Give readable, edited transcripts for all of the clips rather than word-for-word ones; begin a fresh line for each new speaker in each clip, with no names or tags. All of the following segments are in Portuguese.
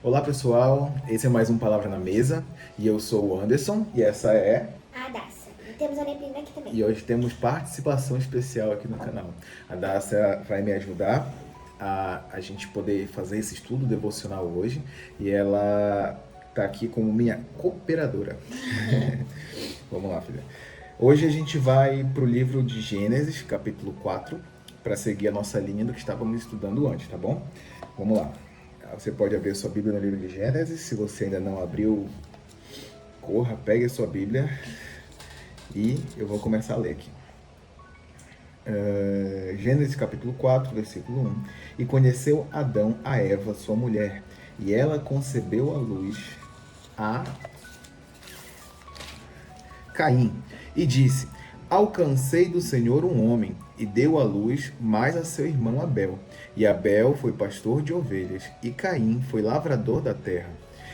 Olá pessoal, esse é mais um Palavra na Mesa e eu sou o Anderson e essa é...
A Daça. E temos a Neblina aqui também.
E hoje temos participação especial aqui no canal. A Dacia vai me ajudar a gente poder fazer esse estudo devocional hoje e ela tá aqui como minha cooperadora. Vamos lá, filha. Hoje a gente vai para o livro de Gênesis, capítulo 4, para seguir a nossa linha do que estávamos estudando antes, tá bom? Vamos lá. Você pode abrir a sua Bíblia no livro de Gênesis. Se você ainda não abriu, corra, pegue a sua Bíblia e eu vou começar a ler aqui. Gênesis capítulo 4, versículo 1. E conheceu Adão a Eva, sua mulher, e ela concebeu à luz a Caim, e disse: Alcancei do Senhor um homem, e deu à luz mais a seu irmão Abel. E Abel foi pastor de ovelhas, e Caim foi lavrador da terra.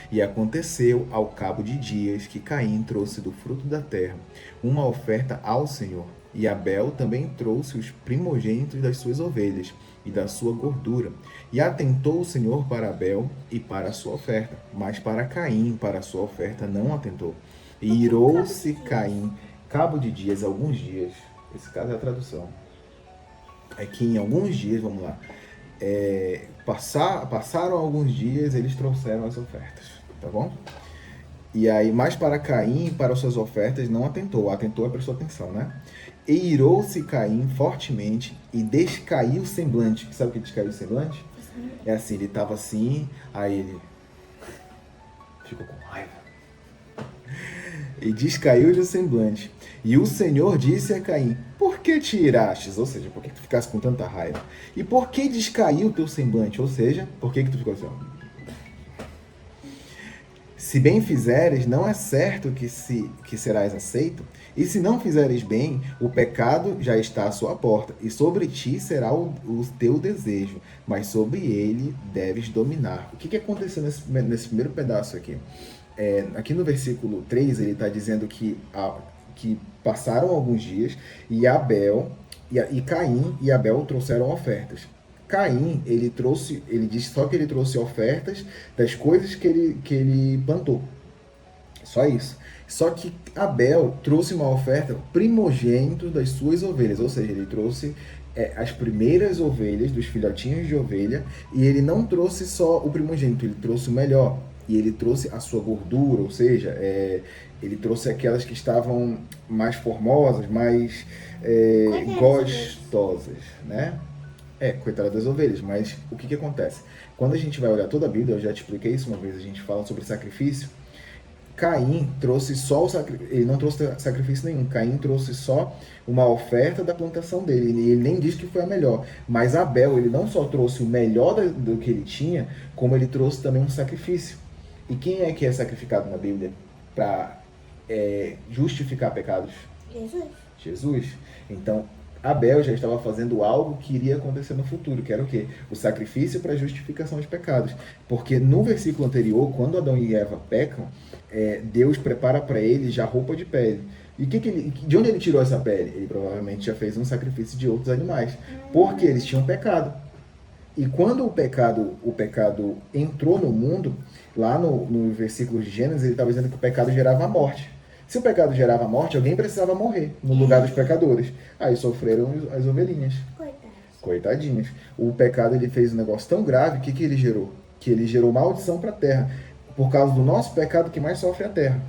E aconteceu, ao cabo de dias, que Caim trouxe do fruto da terra uma oferta ao Senhor. E Abel também trouxe os primogênitos das suas ovelhas e da sua gordura. E atentou o Senhor para Abel e para a sua oferta, mas para Caim, para a sua oferta, não atentou. E irou-se Caim, cabo de dias, alguns dias. Esse caso é a tradução. É que em alguns dias, vamos lá, passaram alguns dias, eles trouxeram as ofertas, tá bom? E aí, mais para Caim, para suas ofertas, não atentou. Atentou é prestou atenção, né? E irou-se Caim fortemente e descaiu o semblante. Sabe o que descaiu o semblante? É assim, ele estava assim, aí ele ficou com raiva. E descaiu-lhe o semblante. E o Senhor disse a Caim: Por que te irastes? Ou seja, por que tu ficaste com tanta raiva? E por que descaiu o teu semblante? Ou seja, por que tu ficou assim? Se bem fizeres, não é certo que serás aceito. E se não fizeres bem, o pecado já está à sua porta, e sobre ti será o teu desejo, mas sobre ele deves dominar. O que aconteceu nesse primeiro pedaço aqui? Aqui no versículo 3, ele está dizendo que passaram alguns dias e Caim e Abel trouxeram ofertas. Caim, ele disse só que ele trouxe ofertas das coisas que ele plantou. Só isso. Só que Abel trouxe uma oferta primogênito das suas ovelhas, ou seja, ele trouxe as primeiras ovelhas, dos filhotinhos de ovelha, e ele não trouxe só o primogênito, ele trouxe o melhor. E ele trouxe a sua gordura, ou seja, ele trouxe aquelas que estavam mais formosas, mais gostosas, né? Coitada das ovelhas, mas o que acontece? Quando a gente vai olhar toda a Bíblia, eu já te expliquei isso uma vez, a gente fala sobre sacrifício. Caim trouxe só ele não trouxe sacrifício nenhum. Caim trouxe só uma oferta da plantação dele. Ele nem disse que foi a melhor. Mas Abel, ele não só trouxe o melhor do que ele tinha, como ele trouxe também um sacrifício. E quem é que é sacrificado na Bíblia para justificar pecados?
Jesus.
Jesus. Então, Abel já estava fazendo algo que iria acontecer no futuro, que era o quê? O sacrifício para a justificação de pecados. Porque no versículo anterior, quando Adão e Eva pecam, Deus prepara para eles já roupa de pele. E de onde ele tirou essa pele? Ele provavelmente já fez um sacrifício de outros animais, porque eles tinham pecado. E quando o pecado entrou no mundo, lá no versículo de Gênesis, ele estava dizendo que o pecado gerava a morte. Se o pecado gerava a morte, alguém precisava morrer no lugar dos pecadores. Aí sofreram as ovelhinhas. Coitadinhas. O pecado, ele fez um negócio tão grave, que ele gerou? Que ele gerou maldição para a terra. Por causa do nosso pecado, que mais sofre a terra.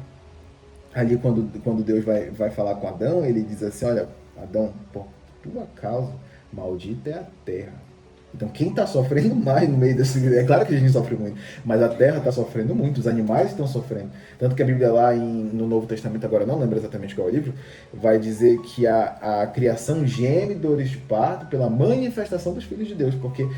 Ali, quando Deus vai falar com Adão, ele diz assim: olha, Adão, por tua causa, maldita é a terra. Então, quem está sofrendo mais no meio desse... É claro que a gente sofre muito, mas a terra está sofrendo muito, os animais estão sofrendo. Tanto que a Bíblia lá no Novo Testamento, agora não lembro exatamente qual é o livro, vai dizer que a criação geme dores de parto pela manifestação dos filhos de Deus, porque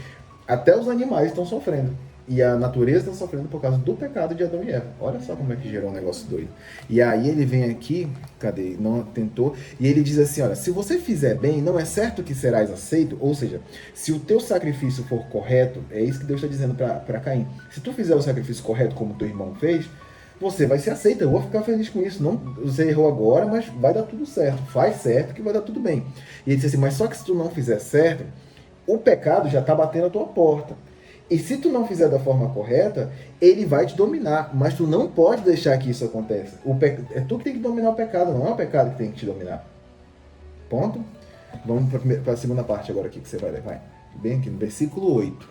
até os animais estão sofrendo. E a natureza está sofrendo por causa do pecado de Adão e Eva. Olha só como é que gerou um negócio doido. E aí ele vem aqui, cadê? Não tentou. E ele diz assim, olha, se você fizer bem, não é certo que serás aceito. Ou seja, se o teu sacrifício for correto, é isso que Deus está dizendo para Caim. Se tu fizer o sacrifício correto como teu irmão fez, você vai ser aceito. Eu vou ficar feliz com isso. Não, você errou agora, mas vai dar tudo certo. Faz certo que vai dar tudo bem. E ele disse assim, mas só que se tu não fizer certo, o pecado já está batendo a tua porta. E se tu não fizer da forma correta, ele vai te dominar. Mas tu não pode deixar que isso aconteça. É tu que tem que dominar o pecado, não é o pecado que tem que te dominar. Ponto? Vamos para a segunda parte agora aqui que você vai levar. Bem aqui no versículo 8.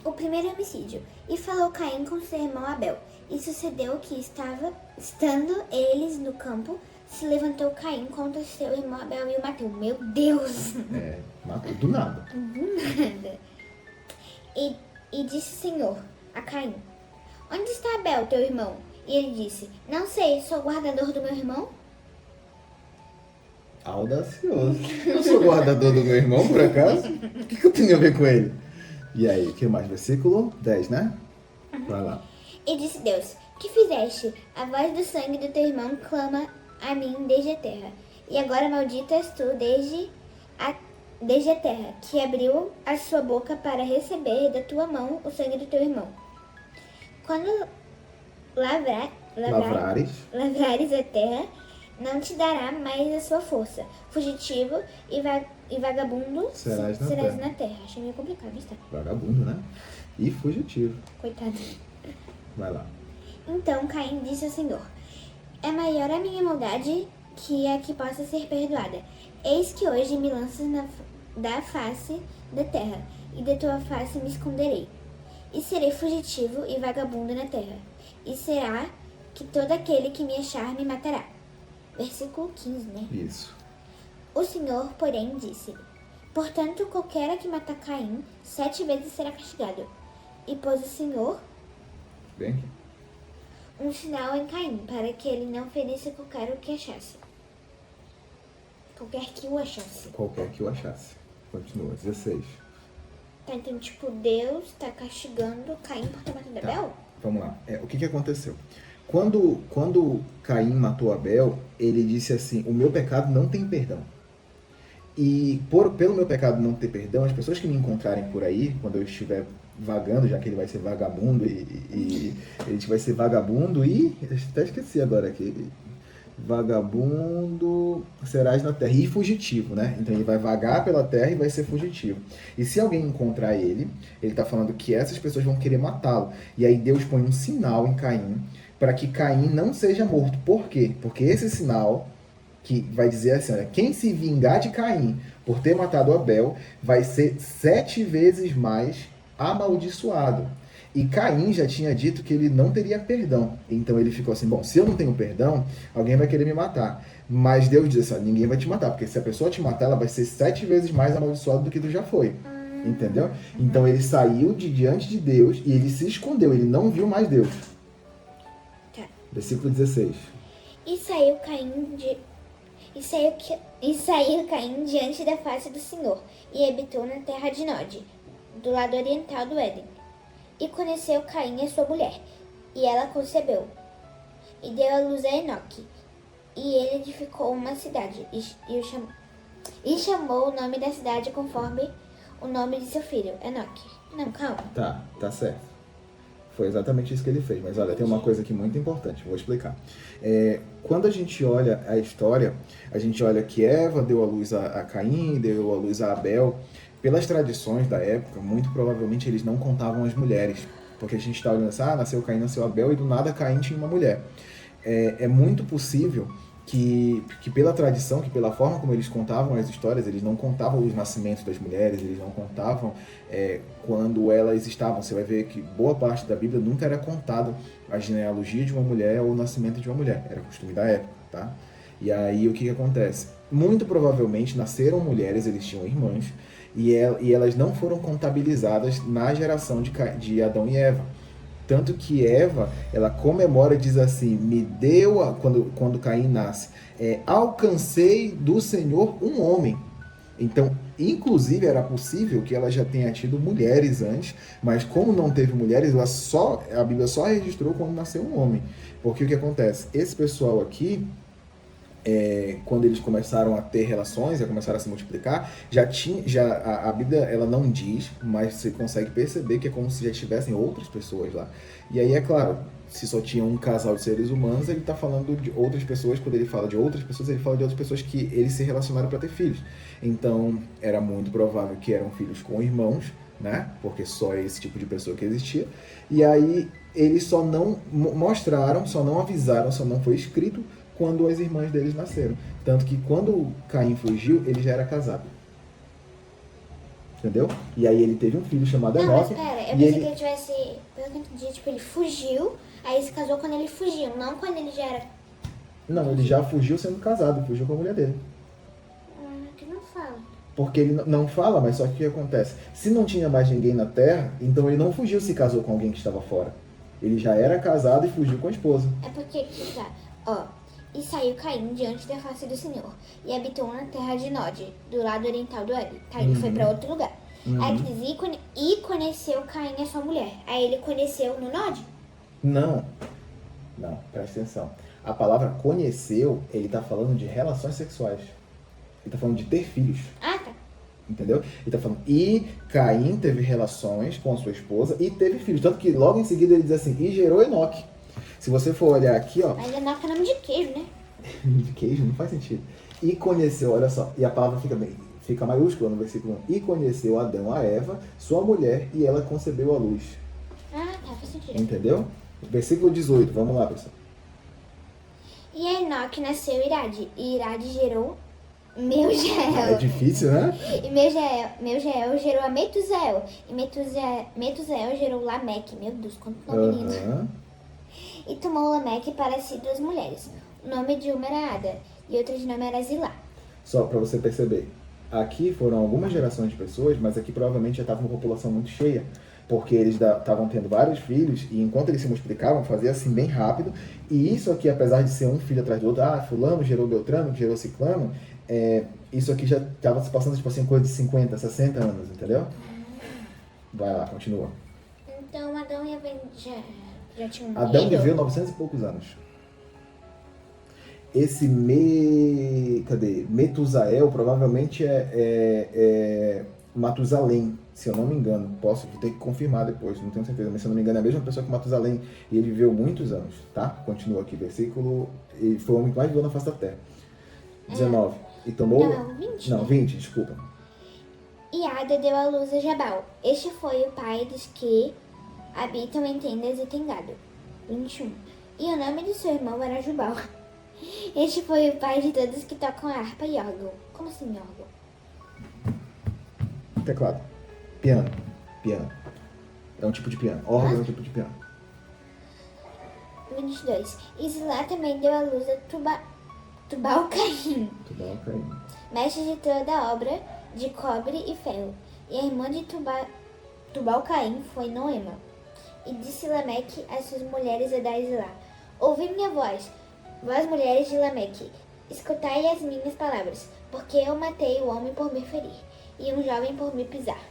O primeiro homicídio. E falou Caim com seu irmão Abel. E sucedeu que estando eles no campo, se levantou Caim contra seu irmão Abel e o matou. Meu Deus!
Matou do nada.
Do nada. E disse o Senhor a Caim: Onde está Abel, teu irmão? E ele disse: Não sei, sou guardador do meu irmão.
Audacioso. Eu sou guardador do meu irmão, por acaso? O que eu tenho a ver com ele? E aí, o que mais? Versículo 10, né? Vai lá.
E disse Deus: Que fizeste? A voz do sangue do teu irmão clama a mim desde a terra. E agora maldito és tu desde a terra, que abriu a sua boca para receber da tua mão o sangue do teu irmão. Quando lavrares a terra, não te dará mais a sua força. Fugitivo e vagabundo serás na terra. Achei meio complicado, mas tá.
Vagabundo, né? E fugitivo.
Coitado.
Vai lá.
Então Caim disse ao Senhor: É maior a minha maldade que a que possa ser perdoada. Eis que hoje me lanças da face da terra, e da tua face me esconderei. E serei fugitivo e vagabundo na terra. E será que todo aquele que me achar me matará. Versículo 15, né?
Isso.
O Senhor, porém, disse-lhe: Portanto, qualquer que matar Caim, 7 vezes será castigado. E pôs o Senhor
Bem aqui.
um sinal em Caim, para que ele não ferisse qualquer o que achasse. Qualquer que o achasse.
Qualquer que o achasse. Continua, 16.
Tá, então, tipo, Deus tá castigando Caim por ter matado Abel?
Vamos lá. O que aconteceu? Quando Caim matou Abel, ele disse assim: o meu pecado não tem perdão. E pelo meu pecado não ter perdão, as pessoas que me encontrarem por aí, quando eu estiver vagando, já que ele vai ser vagabundo, e ele vai ser vagabundo e... até esqueci agora aqui. Vagabundo serás na terra. E fugitivo, né? Então ele vai vagar pela terra e vai ser fugitivo. E se alguém encontrar ele está falando que essas pessoas vão querer matá-lo. E aí Deus põe um sinal em Caim para que Caim não seja morto. Por quê? Porque esse sinal que vai dizer assim, olha, quem se vingar de Caim por ter matado Abel vai ser 7 vezes mais amaldiçoado. E Caim já tinha dito que ele não teria perdão. Então ele ficou assim, bom, se eu não tenho perdão, alguém vai querer me matar. Mas Deus disse assim, ninguém vai te matar, porque se a pessoa te matar, ela vai ser 7 vezes mais amaldiçoada do que tu já foi. Entendeu? Então ele saiu de diante de Deus e ele se escondeu, ele não viu mais Deus.
Tá.
Versículo 16.
E saiu Caim diante da face do Senhor, e habitou na terra de Nod, do lado oriental do Éden. E conheceu Caim a sua mulher, e ela concebeu, e deu à luz a Enoque. E ele edificou uma cidade, e chamou o nome da cidade conforme o nome de seu filho, Enoque. Não, calma.
Tá certo. Foi exatamente isso que ele fez. Mas olha, tem uma coisa aqui muito importante, vou explicar. Quando a gente olha a história, a gente olha que Eva deu à luz a Caim, deu à luz a Abel. Pelas tradições da época, muito provavelmente eles não contavam as mulheres. Porque a gente está olhando assim, nasceu Caim, nasceu Abel, e do nada Caim tinha uma mulher. É muito possível que pela tradição, que pela forma como eles contavam as histórias, eles não contavam os nascimentos das mulheres, eles não contavam quando elas estavam. Você vai ver que boa parte da Bíblia nunca era contado a genealogia de uma mulher ou o nascimento de uma mulher. Era costume da época, tá? E aí o que acontece? Muito provavelmente nasceram mulheres, eles tinham irmãs, e elas não foram contabilizadas na geração de Adão e Eva. Tanto que Eva, ela comemora e diz assim, quando Caim nasce, alcancei do Senhor um homem. Então, inclusive, era possível que ela já tenha tido mulheres antes, mas como não teve mulheres, a Bíblia só registrou quando nasceu um homem. Porque o que acontece? Esse pessoal aqui, quando eles começaram a ter relações, a começaram a se multiplicar, a Bíblia ela não diz, mas você consegue perceber que é como se já tivessem outras pessoas lá. E aí, é claro, se só tinha um casal de seres humanos, ele está falando de outras pessoas. Quando ele fala de outras pessoas, ele fala de outras pessoas que eles se relacionaram para ter filhos. Então, era muito provável que eram filhos com irmãos, né? Porque só é esse tipo de pessoa que existia. E aí eles só não mostraram, só não avisaram, só não foi escrito quando as irmãs deles nasceram. Tanto que quando Caim fugiu, ele já era casado. Entendeu? E aí ele teve um filho chamado
Não, mas
Enoque.
pera, eu
E
pensei que
ele...
ele tivesse, pelo que eu entendi, tipo, ele fugiu, aí se casou quando ele fugiu, não quando ele já era...
Não, ele já fugiu sendo casado, fugiu com a mulher dele.
Que não fala.
Porque ele não fala, mas só que o que acontece? Se não tinha mais ninguém na Terra, então ele não fugiu, se casou com alguém que estava fora. Ele já era casado e fugiu com a esposa.
É porque, tá, ó, e saiu Caim diante da face do Senhor, e habitou na terra de Nod, do lado oriental do Éden. Tá, ele foi pra outro lugar. Aí que diz, e conheceu Caim a sua mulher. Aí ele conheceu no Nod?
Não, presta atenção. A palavra conheceu, ele está falando de relações sexuais. Ele está falando de ter filhos.
Ah, tá.
Entendeu? Ele está falando, e Caim teve relações com a sua esposa e teve filhos. Tanto que logo em seguida ele diz assim, e gerou Enoque. Se você for olhar aqui, ó.
Mas Enoque é nome de queijo, né?
De queijo, não faz sentido. E conheceu, olha só, e a palavra fica maiúscula no versículo 1. E conheceu Adão a Eva, sua mulher, e ela concebeu a luz.
Ah, tá, faz sentido.
Entendeu? Versículo 18, vamos lá, pessoal.
E a Enoque nasceu Irade, e Irade gerou Meujael.
É difícil, né?
E Meujael gerou a Metusael. E Metusael gerou Lameque. Meu Deus, quanto nome lindo.
Aham.
E tomou Lameque para si duas mulheres. O nome de uma era Ada, e outra de nome era Zilá.
Só para você perceber, aqui foram algumas gerações de pessoas, mas aqui provavelmente já estava uma população muito cheia, porque eles estavam tendo vários filhos, e enquanto eles se multiplicavam, fazia assim bem rápido, e isso aqui, apesar de ser um filho atrás do outro, fulano gerou Beltrano, gerou Ciclano, isso aqui já estava se passando, tipo assim, coisa de 50, 60 anos, entendeu? Vai lá, continua.
Então Adão e Eva já tinham morrido?
Adão viveu 900 e poucos anos. Esse Metusael provavelmente é Matusalém, se eu não me engano. Vou ter que confirmar depois, não tenho certeza, mas se eu não me engano é a mesma pessoa que Matusalém. E ele viveu muitos anos, tá? Continua aqui, versículo. Ele foi o homem que mais viveu na face da terra. 19. E tomou.
Não, 20.
Não, 20, desculpa.
E Ada deu à luz a Jabal. Este foi o pai dos que habitam em tendas e tem gado. 21. E o nome de seu irmão era Jubal. Este foi o pai de todos que tocam harpa e órgão. Como assim órgão?
Teclado. Piano. É um tipo de piano. Órgão é um tipo de piano.
22. E Zilá também deu à luz a Tubal-Caim, mestre de toda a obra de cobre e ferro. E a irmã de Tubal-Caim foi Noema. E disse Lameque às suas mulheres a Zilá: ouvi minha voz, vós mulheres de Lameque, escutai as minhas palavras, porque eu matei o homem por me ferir, e um jovem por me pisar.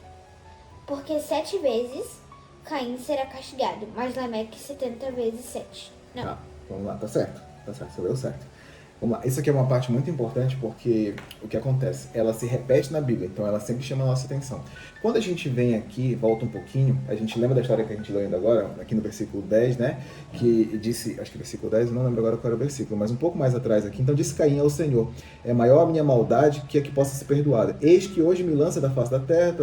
Porque 7 vezes Caim será castigado, mas Lameque 70 vezes 7. Não.
Tá, vamos lá, tá certo, você leu certo. Vamos lá, isso aqui é uma parte muito importante porque o que acontece? Ela se repete na Bíblia, então ela sempre chama a nossa atenção. Quando a gente vem aqui, volta um pouquinho, a gente lembra da história que a gente leu ainda agora, aqui no versículo 10, né? Que disse, acho que versículo 10, eu não lembro agora qual era o versículo, mas um pouco mais atrás aqui. Então disse Caim ao Senhor: é maior a minha maldade que a que possa ser perdoada. Eis que hoje me lança da face da terra.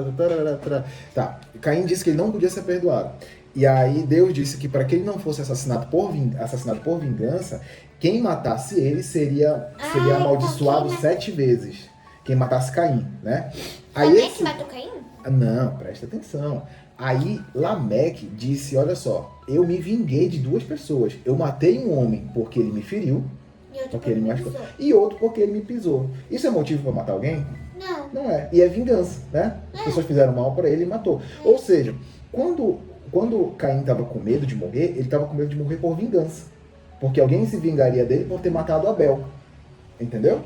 Tá, Caim disse que ele não podia ser perdoado. E aí Deus disse que para que ele não fosse assassinado por vingança, quem matasse ele seria amaldiçoado 7 vezes. Quem matasse Caim, né?
Lameque matou Caim?
Não, presta atenção. Aí Lameque disse, olha só, eu me vinguei de 2 pessoas. Eu matei um homem porque ele me feriu, porque ele me machucou, e outro porque ele me pisou. Isso é motivo para matar alguém?
Não.
Não é. E é vingança, né? As pessoas fizeram mal para ele e matou. Ou seja, quando Caim estava com medo de morrer, ele estava com medo de morrer por vingança. Porque alguém se vingaria dele por ter matado Abel. Entendeu?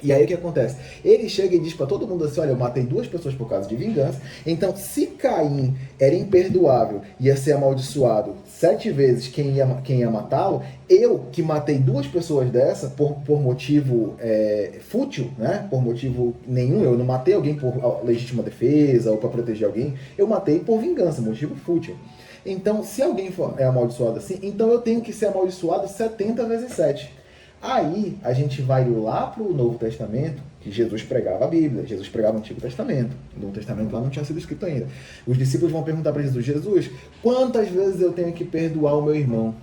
E aí o que acontece? Ele chega e diz para todo mundo assim: olha, eu matei 2 pessoas por causa de vingança. Então, se Caim era imperdoável, ia ser amaldiçoado 7 vezes quem ia matá-lo, eu que matei 2 pessoas dessa por motivo fútil, né? Por motivo nenhum, eu não matei alguém por legítima defesa ou para proteger alguém, eu matei por vingança, motivo fútil. Então, se alguém é amaldiçoado assim, então eu tenho que ser amaldiçoado 70 vezes 7. Aí a gente vai lá para o Novo Testamento que Jesus pregava a Bíblia, Jesus pregava o Antigo Testamento. O Novo Testamento lá não tinha sido escrito ainda. Os discípulos vão perguntar para Jesus: Jesus, quantas vezes eu tenho que perdoar o meu irmão?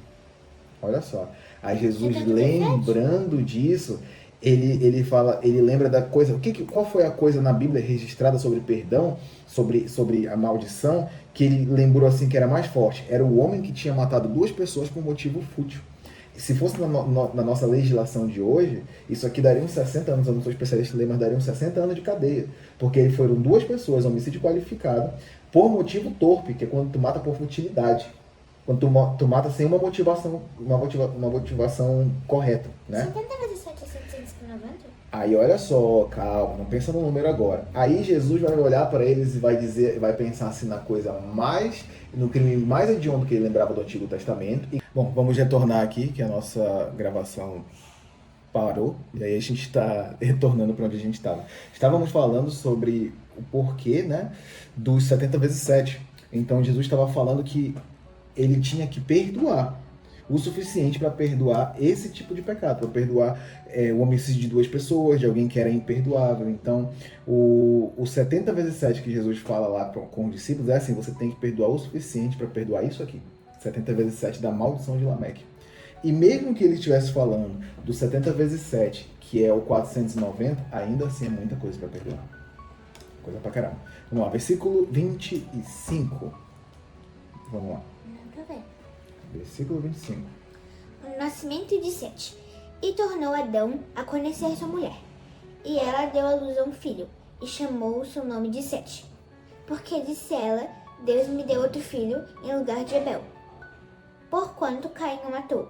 Olha só. Aí Jesus, lembrando disso, ele fala, ele lembra da coisa. Qual foi a coisa na Bíblia registrada sobre perdão, sobre a maldição, que ele lembrou assim que era mais forte? Era o homem que tinha matado 2 pessoas por motivo fútil. Se fosse na nossa legislação de hoje, isso aqui daria uns 60 anos, eu não sou especialista em lei, mas daria uns 60 anos de cadeia. Porque foram 2 pessoas, homicídio qualificado, por motivo torpe, que é quando tu mata por futilidade. Quando tu mata sem uma motivação correta, né?
70 vezes 7 é 790?
Aí olha só, calma, não pensa no número agora. Aí Jesus vai olhar para eles e vai pensar assim no crime mais hediondo que ele lembrava do Antigo Testamento. Bom, vamos retornar aqui, que a nossa gravação parou, e aí a gente está retornando para onde a gente estava. Estávamos falando sobre o porquê, né, dos 70 vezes 7. Então Jesus estava falando que ele tinha que perdoar o suficiente para perdoar esse tipo de pecado, para perdoar o homicídio de 2 pessoas, de alguém que era imperdoável. Então, o 70 vezes 7 que Jesus fala lá com os discípulos é assim: você tem que perdoar o suficiente para perdoar isso aqui. 70 vezes 7 da maldição de Lameque. E mesmo que ele estivesse falando do 70 vezes 7, que é o 490, ainda assim é muita coisa para perdoar. Coisa pra caramba. Vamos lá, versículo 25. Vamos lá. Versículo 25.
O nascimento de Sete. E tornou Adão a conhecer sua mulher. E ela deu à luz a um filho, e chamou o seu nome de Sete. Porque disse ela: Deus me deu outro filho em lugar de Abel, porquanto Caim o matou.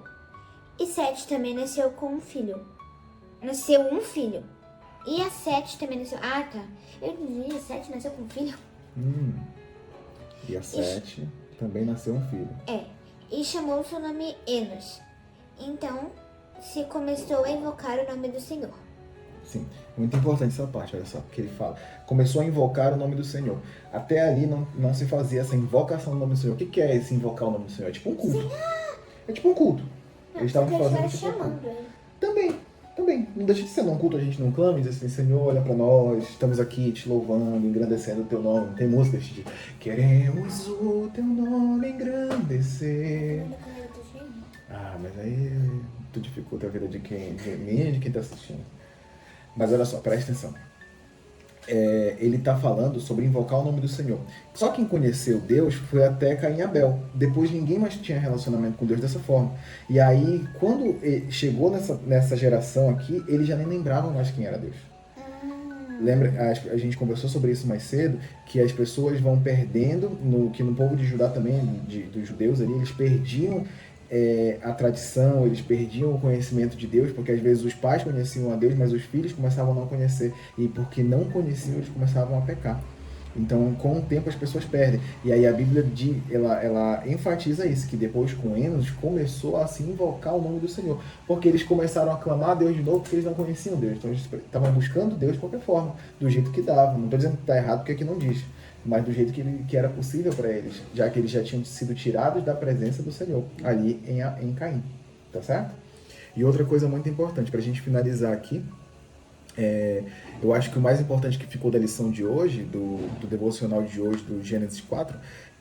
E Sete também nasceu com um filho. Nasceu um filho. E a Sete também nasceu... Ah, tá. Eu dizia, Sete nasceu com um filho.
E a Sete também nasceu um filho.
E chamou seu nome Enos. Então se começou a invocar o nome do Senhor.
Sim, muito importante essa parte, olha só, porque ele fala, começou a invocar o nome do Senhor. Até ali não se fazia essa invocação do nome do Senhor. O que é esse invocar o nome do Senhor? É tipo um culto. É tipo um culto. Eles estavam fazendo tipo
chamando ele.
Também. Não deixa de ser um culto, a gente não clama e diz assim: Senhor, olha pra nós, estamos aqui te louvando, engrandecendo o teu nome. Tem músicas de queremos o teu nome engrandecer. Mas aí tu dificulta a vida de mim e de quem tá assistindo. Mas olha só, presta atenção. Ele está falando sobre invocar o nome do Senhor. Só quem conheceu Deus foi até Caim e Abel. Depois ninguém mais tinha relacionamento com Deus dessa forma. E aí, quando chegou nessa geração aqui, eles já nem lembravam mais quem era Deus. Lembra, a gente conversou sobre isso mais cedo, que as pessoas vão perdendo, que no povo de Judá também, dos judeus ali, eles perdiam a tradição, eles perdiam o conhecimento de Deus, porque às vezes os pais conheciam a Deus, mas os filhos começavam a não conhecer, e porque não conheciam, eles começavam a pecar. Então, com o tempo, as pessoas perdem. E aí a Bíblia ela enfatiza isso, que depois com Enos começou a se invocar o nome do Senhor, porque eles começaram a clamar a Deus de novo, porque eles não conheciam Deus. Então eles estavam buscando Deus de qualquer forma, do jeito que dava. Não estou dizendo que está errado, porque aqui não diz, mas do jeito que era possível para eles, já que eles já tinham sido tirados da presença do Senhor, ali em Caim. Tá certo? E outra coisa muito importante, para a gente finalizar aqui, eu acho que o mais importante que ficou da lição de hoje, do devocional de hoje, do Gênesis 4,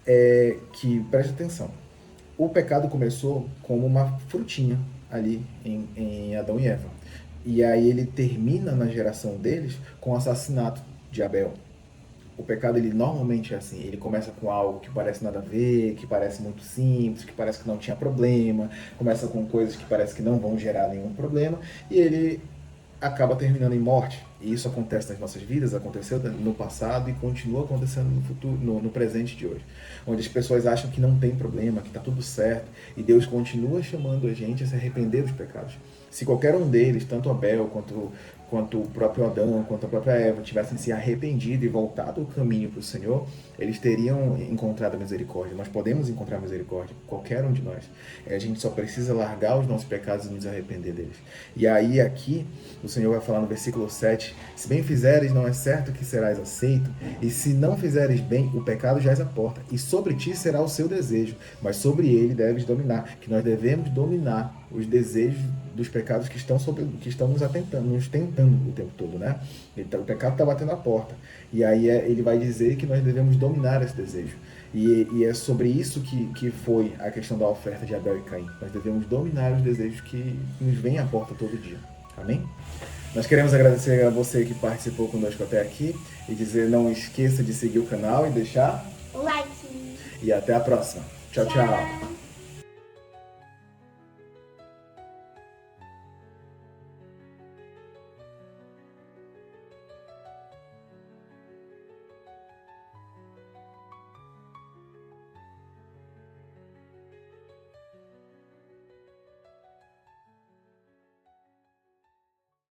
é que, preste atenção, o pecado começou como uma frutinha ali em Adão e Eva. E aí ele termina na geração deles com o assassinato de Abel. O pecado, ele normalmente é assim, ele começa com algo que parece nada a ver, que parece muito simples, que parece que não tinha problema, começa com coisas que parece que não vão gerar nenhum problema, e ele acaba terminando em morte. E isso acontece nas nossas vidas, aconteceu no passado e continua acontecendo no futuro, no presente de hoje. Onde as pessoas acham que não tem problema, que está tudo certo, e Deus continua chamando a gente a se arrepender dos pecados. Se qualquer um deles, tanto Abel quanto o próprio Adão, quanto a própria Eva, tivessem se arrependido e voltado o caminho para o Senhor, eles teriam encontrado a misericórdia. Nós podemos encontrar misericórdia, qualquer um de nós. A gente só precisa largar os nossos pecados e nos arrepender deles. E aí aqui, o Senhor vai falar no versículo 7, Se bem fizeres, não é certo que serás aceito, e se não fizeres bem, o pecado jaz à porta, e sobre ti será o seu desejo, mas sobre ele deves dominar. Que nós devemos dominar os desejos dos pecados que estão nos tentando o tempo todo, né? Então, o pecado está batendo a porta. E aí ele vai dizer que nós devemos dominar esse desejo. E é sobre isso que foi a questão da oferta de Abel e Caim. Nós devemos dominar os desejos que nos vêm à porta todo dia. Amém? Nós queremos agradecer a você que participou conosco até aqui e dizer não esqueça de seguir o canal e deixar
o like.
E até a próxima. Tchau, tchau.